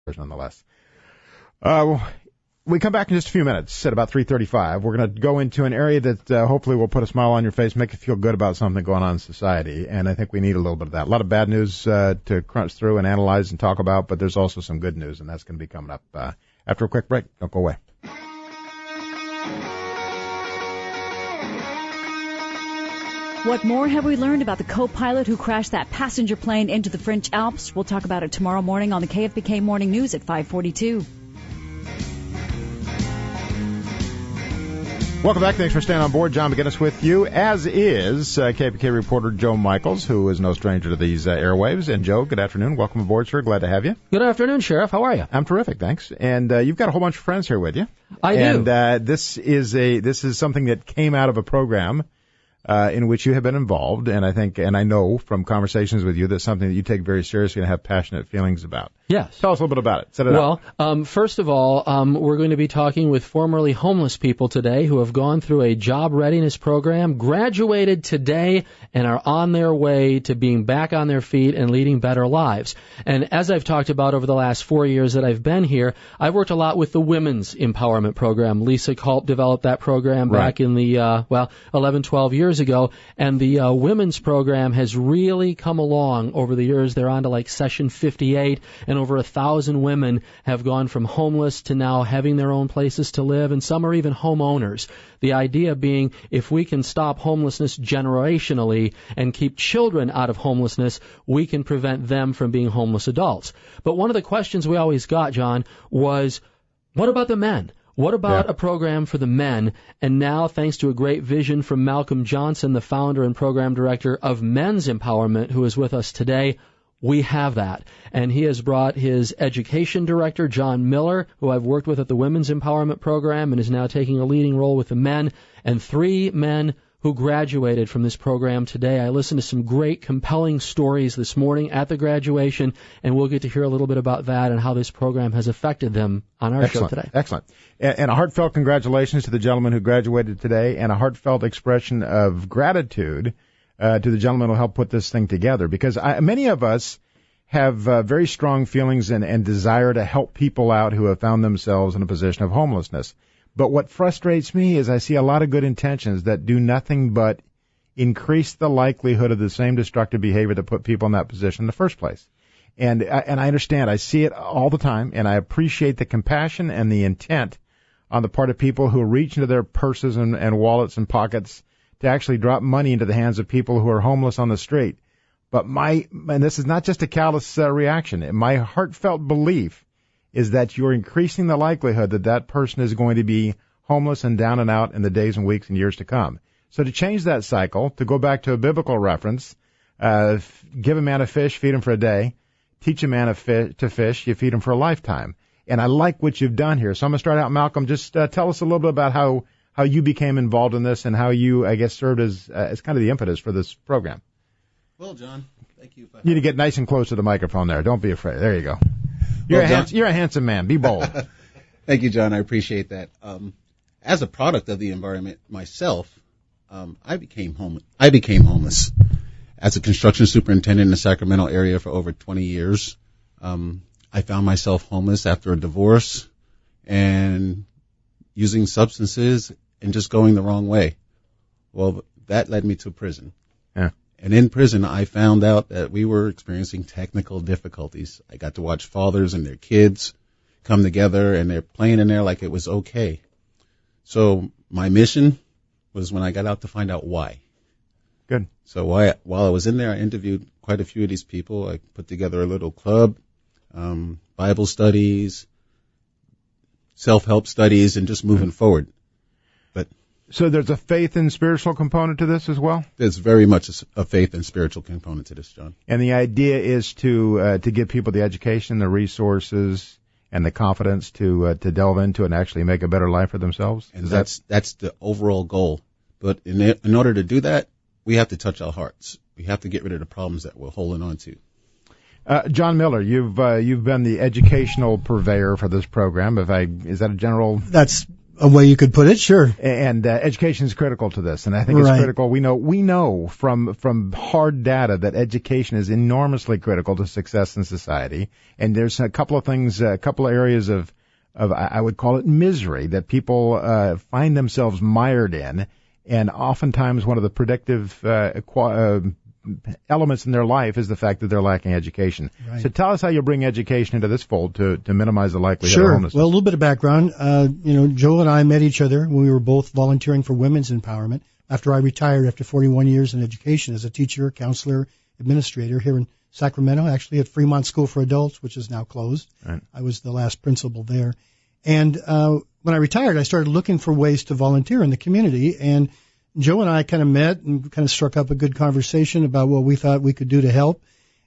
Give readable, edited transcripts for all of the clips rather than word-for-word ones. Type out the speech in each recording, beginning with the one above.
nonetheless. We come back in just a few minutes at about 3:35. We're going to go into an area that hopefully will put a smile on your face, make you feel good about something going on in society, and I think we need a little bit of that. A lot of bad news to crunch through and analyze and talk about, but there's also some good news, and that's going to be coming up after a quick break. Don't go away. What more have we learned about the co-pilot who crashed that passenger plane into the French Alps? We'll talk about it tomorrow morning on the KFBK Morning News at 5:42. Welcome back. Thanks for staying on board. John McGinnis with you, as is KFBK reporter Joe Michaels, who is no stranger to these airwaves. And Joe, good afternoon. Welcome aboard, sir. Glad to have you. Good afternoon, Sheriff. How are you? I'm terrific, thanks. And you've got a whole bunch of friends here with you. I do. And this is something that came out of a program in which you have been involved, and I know from conversations with you that's something that you take very seriously and have passionate feelings about. Yes. Tell us a little bit about it. Set it up. Well, first of all, we're going to be talking with formerly homeless people today who have gone through a job readiness program, graduated today, and are on their way to being back on their feet and leading better lives. And as I've talked about over the last 4 years that I've been here, I've worked a lot with the Women's Empowerment Program. Lisa Culp developed that program back in the, 11, 12 years ago, and the Women's Program has really come along over the years. They're on to like session 58, and over 1,000 women have gone from homeless to now having their own places to live, and some are even homeowners. The idea being, if we can stop homelessness generationally and keep children out of homelessness, we can prevent them from being homeless adults. But one of the questions we always got, John, was, what about the men? What about a program for the men? And now, thanks to a great vision from Malcolm Johnson, the founder and program director of Men's Empowerment, who is with us today, we have that. And he has brought his education director, John Miller, who I've worked with at the Women's Empowerment Program and is now taking a leading role with the men, and 3 men who graduated from this program today. I listened to some great, compelling stories this morning at the graduation, and we'll get to hear a little bit about that and how this program has affected them on our show today. Excellent. And a heartfelt congratulations to the gentleman who graduated today, and a heartfelt expression of gratitude to the gentleman who helped put this thing together, because many of us have very strong feelings and desire to help people out who have found themselves in a position of homelessness. But what frustrates me is I see a lot of good intentions that do nothing but increase the likelihood of the same destructive behavior that put people in that position in the first place. And I understand. I see it all the time, and I appreciate the compassion and the intent on the part of people who reach into their purses and wallets and pockets to actually drop money into the hands of people who are homeless on the street. But and this is not just a callous reaction. My heartfelt belief is that you're increasing the likelihood that that person is going to be homeless and down and out in the days and weeks and years to come. So to change that cycle, to go back to a biblical reference, give a man a fish, feed him for a day. Teach a man to fish, you feed him for a lifetime. And I like what you've done here. So I'm going to start out, Malcolm. Just tell us a little bit about how you became involved in this and how you, I guess, served as kind of the impetus for this program. Well, John, thank you. You need to get nice and close to the microphone there. Don't be afraid. There you go. You're a handsome man. Be bold. Thank you, John. I appreciate that. As a product of the environment myself, I became homeless. As a construction superintendent in the Sacramento area for over 20 years, I found myself homeless after a divorce and using substances and just going the wrong way. Well, that led me to prison. Yeah. And in prison, I found out that we were experiencing technical difficulties. I got to watch fathers and their kids come together, and they're playing in there like it was okay. So my mission was when I got out to find out why. Good. So while I was in there, I interviewed quite a few of these people. I put together a little club, Bible studies, self-help studies, and just moving forward. So there's a faith and spiritual component to this as well? There's very much a faith and spiritual component to this, John. And the idea is to give people the education, the resources, and the confidence to delve into it and actually make a better life for themselves? And that's the overall goal. But in order to do that, we have to touch our hearts. We have to get rid of the problems that we're holding on to. John Miller, you've been the educational purveyor for this program. Is that a general? That's a way you could put it, sure. And education is critical to this, and I think it's critical. We know from hard data that education is enormously critical to success in society. And there's a couple of things, a couple of areas of I would call it misery that people find themselves mired in, and oftentimes one of the predictive elements in their life is the fact that they're lacking education. Right. So tell us how you bring education into this fold to minimize the likelihood of homelessness. Well, a little bit of background. Joe and I met each other when we were both volunteering for women's empowerment after I retired after 41 years in education as a teacher, counselor, administrator here in Sacramento, actually at Fremont School for Adults, which is now closed. Right. I was the last principal there. And when I retired, I started looking for ways to volunteer in the community, and Joe and I kind of met and kind of struck up a good conversation about what we thought we could do to help.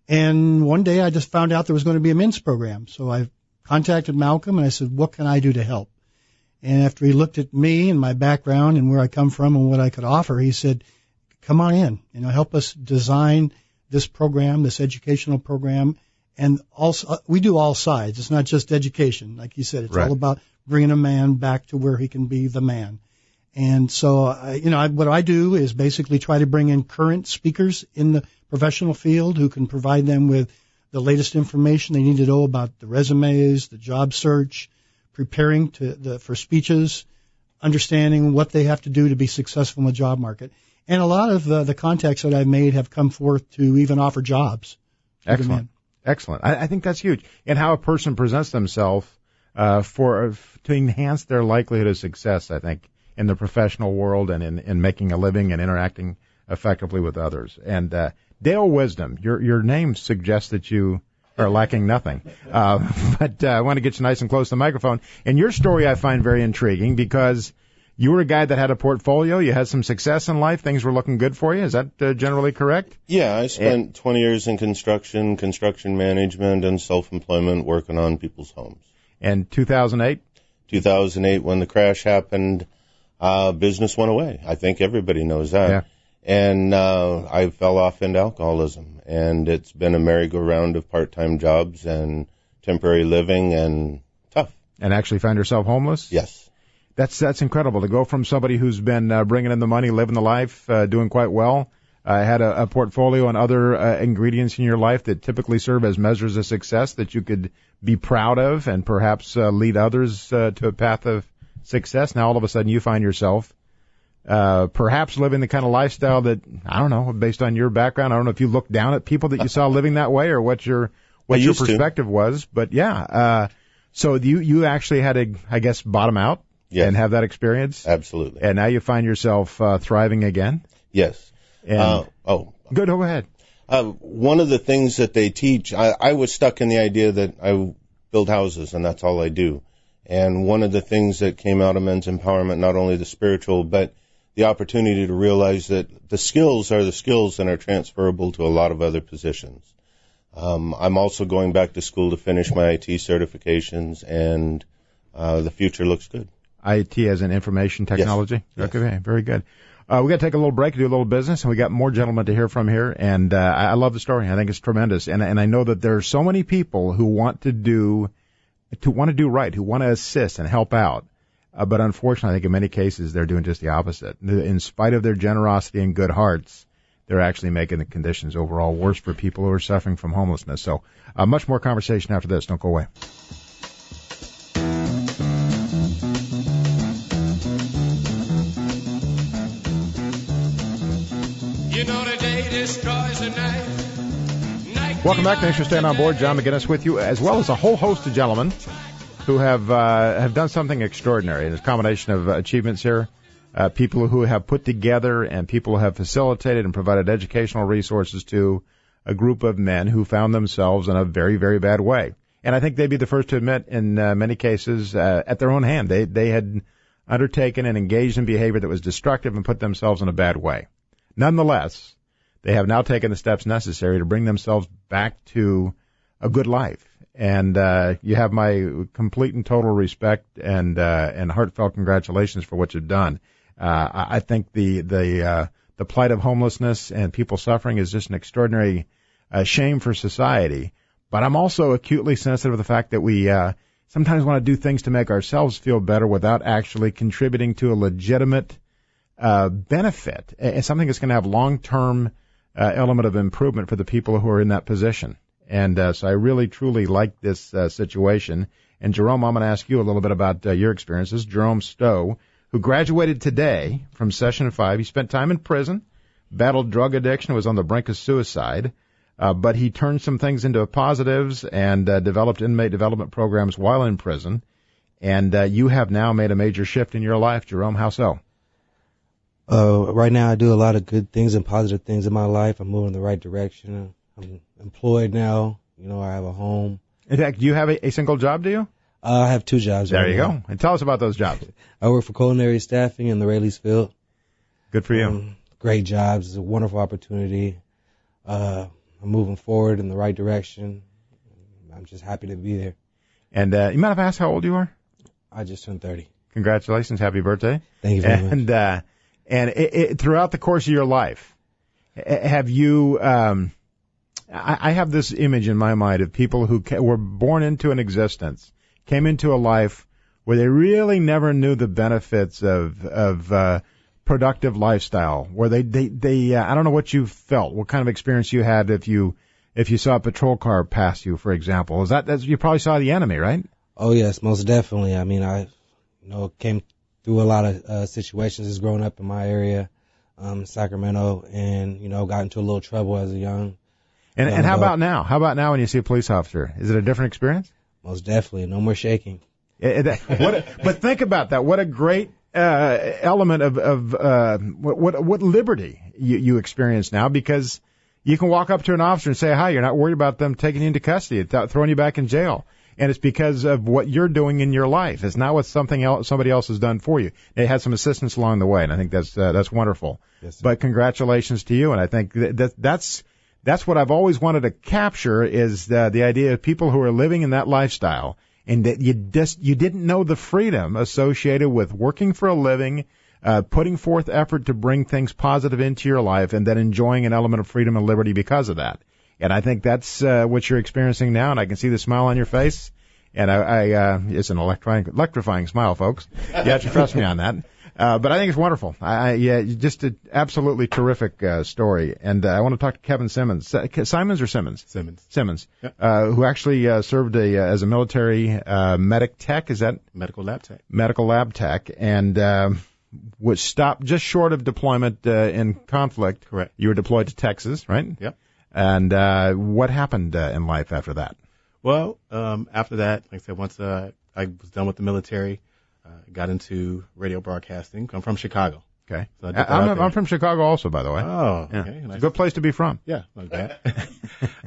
And one day I just found out there was going to be a men's program. So I contacted Malcolm and I said, what can I do to help? And after he looked at me and my background and where I come from and what I could offer, he said, come on in, help us design this program, this educational program. And also, we do all sides. It's not just education. Like you said, it's all about bringing a man back to where he can be the man. And so, what I do is basically try to bring in current speakers in the professional field who can provide them with the latest information they need to know about the resumes, the job search, preparing for speeches, understanding what they have to do to be successful in the job market. And a lot of the contacts that I've made have come forth to even offer jobs. Excellent. Excellent. I think that's huge. And how a person presents themselves to enhance their likelihood of success, I think, in the professional world and in making a living and interacting effectively with others. And Dale Wisdom, your name suggests that you are lacking nothing. But I want to get you nice and close to the microphone. And your story I find very intriguing because you were a guy that had a portfolio. You had some success in life. Things were looking good for you. Is that generally correct? Yeah, I spent 20 years in construction management, and self-employment working on people's homes. And 2008? 2008, when the crash happened, business went away. I think everybody knows that. Yeah. And I fell off into alcoholism. And it's been a merry-go-round of part-time jobs and temporary living and tough. And actually find yourself homeless? Yes. That's incredible to go from somebody who's been bringing in the money, living the life, doing quite well, had a portfolio and other ingredients in your life that typically serve as measures of success that you could be proud of and perhaps lead others to a path of success. Now all of a sudden you find yourself perhaps living the kind of lifestyle that, I don't know, based on your background, I don't know if you looked down at people that you saw living that way or what your perspective was, but yeah. So you actually had to, I guess, bottom out. Yes. And have that experience? Absolutely. And now you find yourself thriving again? Yes. And, Good, go ahead. One of the things that they teach, I was stuck in the idea that I build houses and that's all I do. And one of the things that came out of men's empowerment, not only the spiritual, but the opportunity to realize that the skills are the skills and are transferable to a lot of other positions. I'm also going back to school to finish my IT certifications, and the future looks good. IT as in information technology? Yes. Okay, very good. We got to take a little break and do a little business, and we got more gentlemen to hear from here, and I love the story. I think it's tremendous, and I know that there are so many people who want to do right, who want to assist and help out, but unfortunately, I think in many cases they're doing just the opposite. In spite of their generosity and good hearts, they're actually making the conditions overall worse for people who are suffering from homelessness. So much more conversation after this. Don't go away. Welcome back. Thanks for staying on board. John McGinnis with you, as well as a whole host of gentlemen who have done something extraordinary. And it's a combination of achievements here, people who have put together and people who have facilitated and provided educational resources to a group of men who found themselves in a very, very bad way. And I think they'd be the first to admit in many cases at their own hand they had undertaken and engaged in behavior that was destructive and put themselves in a bad way. Nonetheless, they have now taken the steps necessary to bring themselves back to a good life. And you have my complete and total respect and heartfelt congratulations for what you've done. I think the plight of homelessness and people suffering is just an extraordinary shame for society. But I'm also acutely sensitive to the fact that we sometimes want to do things to make ourselves feel better without actually contributing to a legitimate benefit, something that's going to have long-term element of improvement for the people who are in that position. And so I really, truly like this situation. And Jerome, I'm going to ask you a little bit about your experiences. Jerome Stowe, who graduated today from Session 5. He spent time in prison, battled drug addiction, was on the brink of suicide, but he turned some things into positives and developed inmate development programs while in prison. And you have now made a major shift in your life, Jerome. How so? Right now I do a lot of good things and positive things in my life. I'm moving in the right direction. I'm employed now. You know, I have a home. In fact, do you have a single job, do you? I have 2 jobs. There right you now. go. And tell us about those jobs. I work for culinary staffing in the Rayleighs field. Good for you. Great jobs. It's a wonderful opportunity. I'm moving forward in the right direction. I'm just happy to be there. And you mind if I ask how old you are? I just turned 30. Congratulations. Happy birthday. Thank you very much. And throughout the course of your life, have you, I have this image in my mind of people who were born into an existence, came into a life where they really never knew the benefits of productive lifestyle, where they I don't know what you felt, what kind of experience you had if you saw a patrol car pass you, for example. That's you probably saw the enemy, right? Oh yes, most definitely. I mean, I came through a lot of situations as growing up in my area, Sacramento, and got into a little trouble as a young. And how about now? How about now when you see a police officer? Is it a different experience? Most definitely. No more shaking. But think about that. What a great element of what liberty you experience now, because you can walk up to an officer and say hi. You're not worried about them taking you into custody, throwing you back in jail. And it's because of what you're doing in your life. It's not what somebody else has done for you. They had some assistance along the way, and I think that's wonderful. Yes, sir. But congratulations to you, and I think that's what I've always wanted to capture is the idea of people who are living in that lifestyle, and that you didn't know the freedom associated with working for a living, putting forth effort to bring things positive into your life, and then enjoying an element of freedom and liberty because of that. And I think that's what you're experiencing now, and I can see the smile on your face. And it's an electrifying smile, folks. You have to trust me on that. But I think it's wonderful. Just an absolutely terrific story. And I want to talk to Kevin Simmons. Simons or Simmons? Simmons. Yep. Who actually served as a military medic tech. Is that? Medical lab tech. Medical lab tech. And was stopped just short of deployment in conflict. Correct. You were deployed to Texas, right? Yep. And what happened in life after that? Well, after that, like I said, once I was done with the military, got into radio broadcasting. I'm from Chicago. Okay. So I'm from Chicago also, by the way. Oh, yeah. okay. It's Nice. a good place to be from. Yeah, not bad.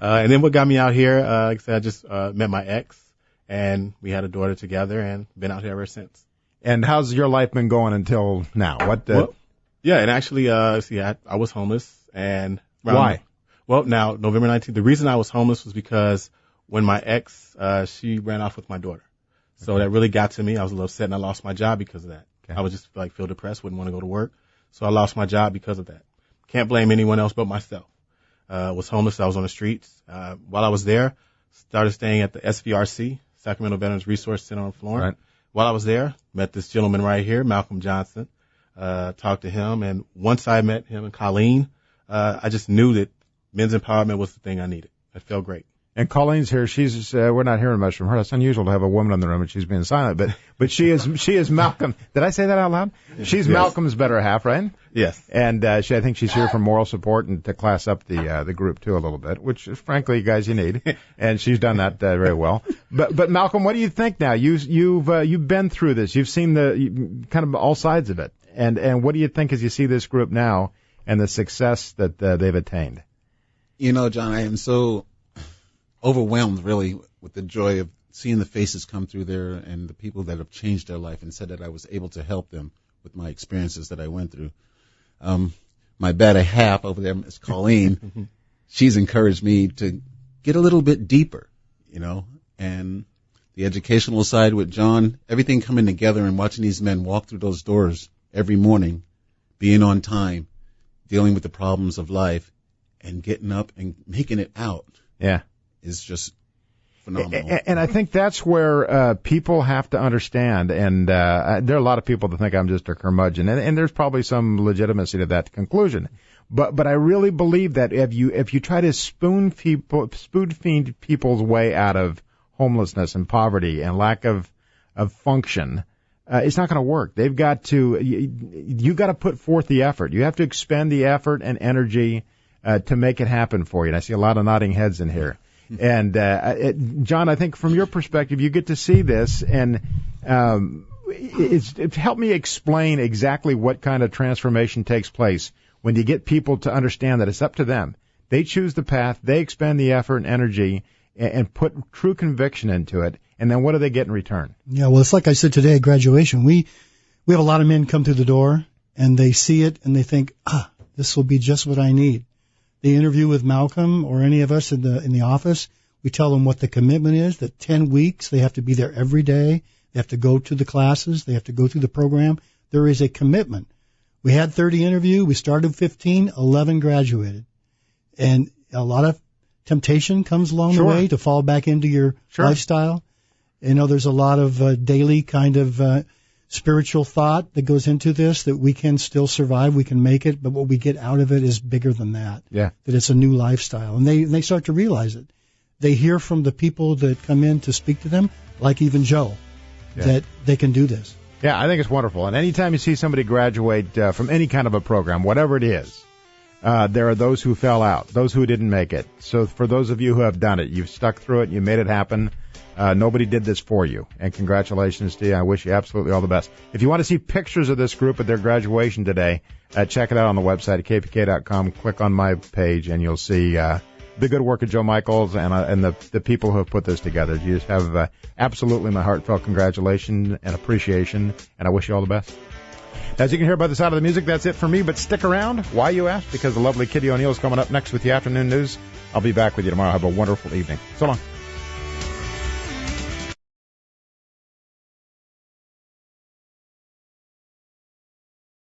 And then what got me out here, like I said, I just met my ex, and we had a daughter together, and been out here ever since. And how's your life been going until now? Well, yeah, and actually, I was homeless. And why? Well, now, November 19th, the reason I was homeless was because when my ex, she ran off with my daughter. So that really got to me. I was a little upset, and I lost my job because of that. Okay. I would just feel depressed, wouldn't want to go to work. So I lost my job because of that. Can't blame anyone else but myself. Was homeless. I was on the streets. While I was there, started staying at the SVRC, Sacramento Veterans Resource Center on Florence. Right. While I was there, met this gentleman right here, Malcolm Johnson. Talked to him, and once I met him and Colleen, I just knew that men's empowerment was the thing I needed. It felt great. And Colleen's here. She's we're not hearing much from her. It's unusual to have a woman in the room and she's being silent. But she is Malcolm. Did I say that out loud? She's Yes. Malcolm's better half, right? Yes. And I think she's here for moral support and to class up the group too a little bit, which frankly, guys, you need. And she's done that very well. But Malcolm, what do you think now? You've been through this. You've seen kind of all sides of it. And what do you think as you see this group now and the success that they've attained? John, I am so overwhelmed, really, with the joy of seeing the faces come through there and the people that have changed their life, and said that I was able to help them with my experiences that I went through. My better half over there, Miss Colleen, she's encouraged me to get a little bit deeper, and the educational side with John, everything coming together and watching these men walk through those doors every morning, being on time, dealing with the problems of life, and getting up and making it out. Yeah. Is just phenomenal. And I think that's where people have to understand, and there are a lot of people that think I'm just a curmudgeon, and there's probably some legitimacy to that conclusion. But I really believe that if you try to spoon feed people's way out of homelessness and poverty and lack of function, it's not going to work. They've got to you got to put forth the effort. You have to expend the effort and energy to make it happen for you. And I see a lot of nodding heads in here. And John, I think from your perspective, you get to see this, and it's help me explain exactly what kind of transformation takes place when you get people to understand that it's up to them. They choose the path, they expend the effort and energy, and put true conviction into it. And then what do they get in return? Yeah, well, it's like I said today at graduation. We have a lot of men come through the door, and they see it, and they think, this will be just what I need. They interview with Malcolm or any of us in the office. We tell them what the commitment is, that 10 weeks, they have to be there every day. They have to go to the classes. They have to go through the program. There is a commitment. We had 30 interview. We started 15, 11 graduated. And a lot of temptation comes along the way to fall back into your lifestyle. You know, there's a lot of daily kind of spiritual thought that goes into this, that we can still survive, we can make it, but what we get out of it is bigger than that. Yeah. That it's a new lifestyle. And they start to realize it. They hear from the people that come in to speak to them, like even Joe, that they can do this. Yeah, I think it's wonderful. And anytime you see somebody graduate from any kind of a program, whatever it is, there are those who fell out, those who didn't make it. So for those of you who have done it, you've stuck through it, you made it happen. Nobody did this for you. And congratulations to you. I wish you absolutely all the best. If you want to see pictures of this group at their graduation today, check it out on the website at kfbk.com. Click on my page, and you'll see the good work of Joe Michaels and the people who have put this together. You just have absolutely my heartfelt congratulations and appreciation, and I wish you all the best. As you can hear by the sound of the music, that's it for me, but stick around. Why, you ask? Because the lovely Kitty O'Neill is coming up next with the afternoon news. I'll be back with you tomorrow. Have a wonderful evening. So long.